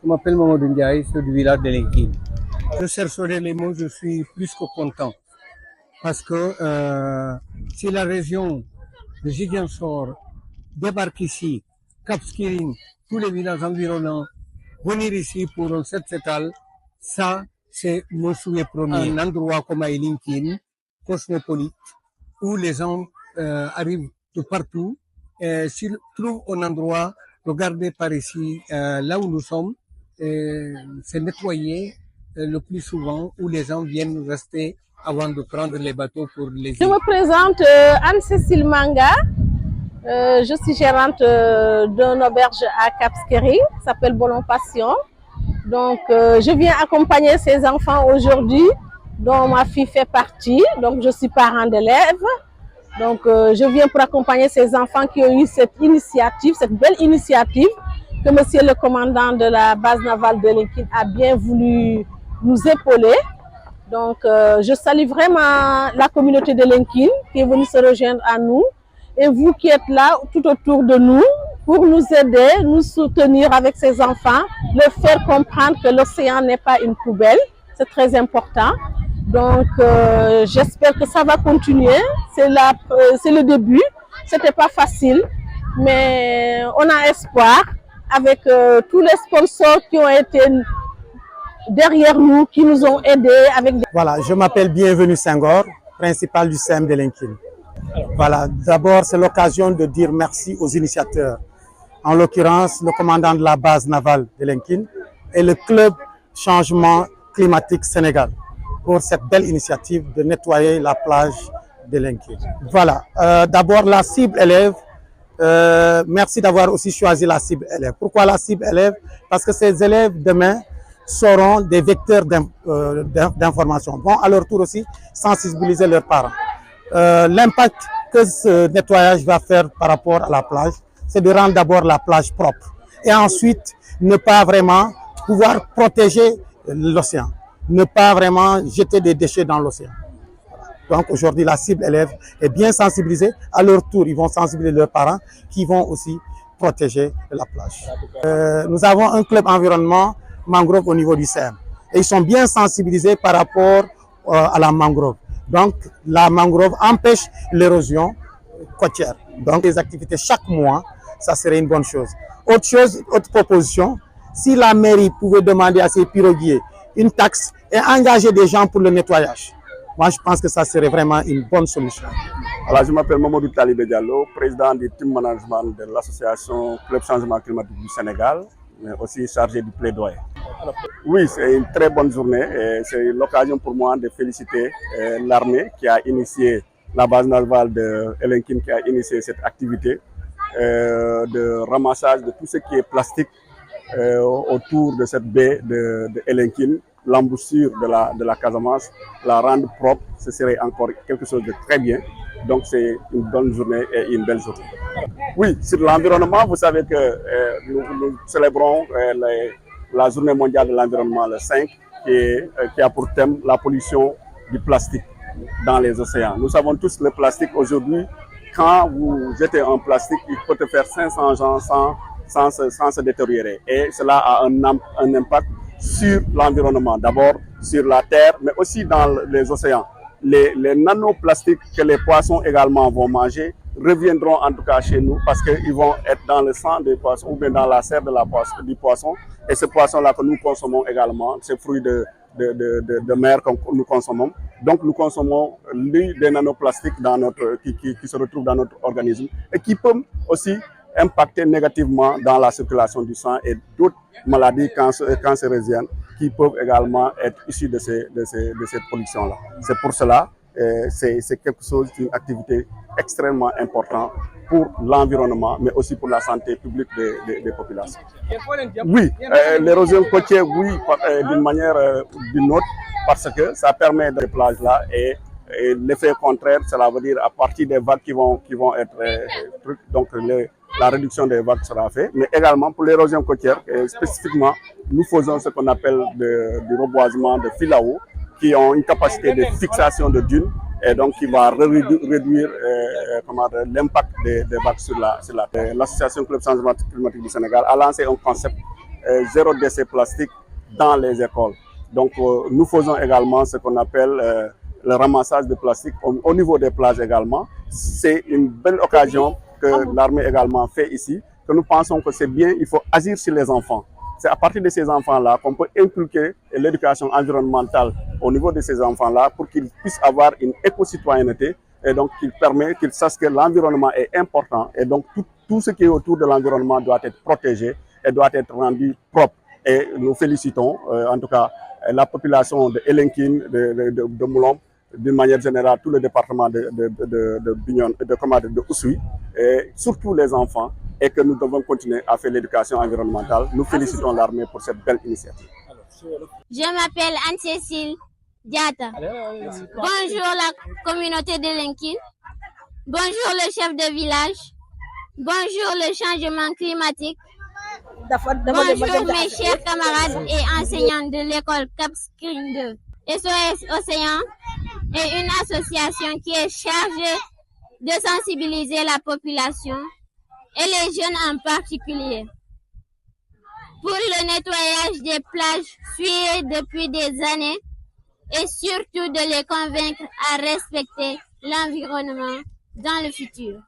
Je m'appelle Mamadou Ndiaye, c'est du village de Linkin. Je chercherai les mots, je suis plus que content. Parce que si la région de Ziguinchor débarque ici, Cap Skirring, tous les villages environnants, venir ici pour un set-setal, ça, c'est mon souhait premier. Un endroit comme Linkin, cosmopolite, où les gens arrivent de partout. S'ils trouvent un endroit, regardez par ici, là où nous sommes, c'est nettoyé le plus souvent, où les gens viennent rester avant de prendre les bateaux pour les îles. Je me présente Anne-Cécile Manga. Je suis gérante d'une auberge à Cap Skirring, qui s'appelle Bolon Passion. Donc, je viens accompagner ces enfants aujourd'hui, dont ma fille fait partie. Donc, je suis parent d'élèves. Donc, je viens pour accompagner ces enfants qui ont eu cette initiative, cette belle initiative que monsieur le commandant de la base navale de Linkin a bien voulu nous épauler. Donc, je salue vraiment la communauté de Linkin qui est venue se rejoindre à nous. Et vous qui êtes là tout autour de nous pour nous aider, nous soutenir avec ces enfants, leur faire comprendre que l'océan n'est pas une poubelle, c'est très important. Donc j'espère que ça va continuer, c'est le début, c'était pas facile, mais on a espoir avec tous les sponsors qui ont été derrière nous, qui nous ont aidés. Voilà, je m'appelle Bienvenue Senghor, principal du CEM de Linkin. Voilà, d'abord c'est l'occasion de dire merci aux initiateurs, en l'occurrence le commandant de la base navale de Linkin et le club Changement Climatique Sénégal pour cette belle initiative de nettoyer la plage de Linkin. Voilà, d'abord la cible élève, merci d'avoir aussi choisi la cible élève. Pourquoi la cible élève? Parce que ces élèves demain seront des vecteurs d'information, vont à leur tour aussi sensibiliser leurs parents. L'impact que ce nettoyage va faire par rapport à la plage, c'est de rendre d'abord la plage propre et ensuite ne pas vraiment pouvoir protéger l'océan, ne pas vraiment jeter des déchets dans l'océan. Donc aujourd'hui, la cible élève est bien sensibilisée. À leur tour, ils vont sensibiliser leurs parents qui vont aussi protéger la plage. Nous avons un club environnement mangrove au niveau du CEM et ils sont bien sensibilisés par rapport à la mangrove. Donc, la mangrove empêche l'érosion côtière. Donc, les activités chaque mois, ça serait une bonne chose. Autre chose, autre proposition, si la mairie pouvait demander à ses piroguiers une taxe et engager des gens pour le nettoyage, moi, je pense que ça serait vraiment une bonne solution. Alors, je m'appelle Mamadou Talibé Diallo, président du team management de l'association Club Changement Climatique du Sénégal, mais aussi chargé du plaidoyer. Oui, c'est une très bonne journée et c'est l'occasion pour moi de féliciter l'armée qui a initié, la base navale de Linkin qui a initié cette activité de ramassage de tout ce qui est plastique autour de cette baie de Linkin, l'embouchure de la Casamance, la rendre propre, ce serait encore quelque chose de très bien. Donc c'est une bonne journée et une belle journée. Oui, sur l'environnement, vous savez que nous célébrons la journée mondiale de l'environnement le 5 qui a pour thème la pollution du plastique dans les océans. Nous savons tous le plastique aujourd'hui, quand vous jetez un plastique, il peut te faire 500 ans sans se détériorer. Et cela a un impact sur l'environnement, d'abord sur la terre, mais aussi dans les océans. Les nanoplastiques que les poissons également vont manger reviendront en tout cas chez nous parce qu'ils vont être dans le sang des poissons ou bien dans la chair du poisson. Et ce poisson-là que nous consommons également, ces fruits de mer que nous consommons. Donc nous consommons des nanoplastiques qui se retrouvent dans notre organisme et qui peuvent aussi impacter négativement dans la circulation du sang et d'autres maladies cancérigènes qui peuvent également être issues de cette pollution-là. C'est pour cela c'est quelque chose, une activité extrêmement importante pour l'environnement, mais aussi pour la santé publique des populations. Oui, l'érosion côtière, oui, d'une manière ou d'une autre, parce que ça permet de plages-là et l'effet contraire, cela veut dire à partir des vagues qui vont être donc la réduction des vagues sera faite, mais également pour l'érosion côtière, spécifiquement, nous faisons ce qu'on appelle du reboisement de fil à eau, qui ont une capacité de fixation de dunes et donc qui va réduire l'impact des vagues sur la terre. L'association Club Changement Climatique du Sénégal a lancé un concept zéro déchet plastique dans les écoles. Donc nous faisons également ce qu'on appelle le ramassage de plastique au niveau des plages également. C'est une belle occasion que l'armée également fait ici, que nous pensons que c'est bien, il faut agir sur les enfants. C'est à partir de ces enfants-là qu'on peut inculquer l'éducation environnementale au niveau de ces enfants-là pour qu'ils puissent avoir une éco-citoyenneté et donc qu'ils sachent que l'environnement est important et donc tout ce qui est autour de l'environnement doit être protégé et doit être rendu propre. Et nous félicitons en tout cas la population de Elinkine, de Moulombe, d'une manière générale tout le département de Oussouye et surtout les enfants, et que nous devons continuer à faire l'éducation environnementale. Nous félicitons l'armée pour cette belle initiative. Je m'appelle Anne-Cécile Diata. Bonjour la communauté de Elinkine. Bonjour le chef de village. Bonjour le changement climatique. Bonjour mes chers camarades et enseignants de l'école Cap Skirring 2. SOS Océan est une association qui est chargée de sensibiliser la population et les jeunes en particulier pour le nettoyage des plages souillées depuis des années et surtout de les convaincre à respecter l'environnement dans le futur.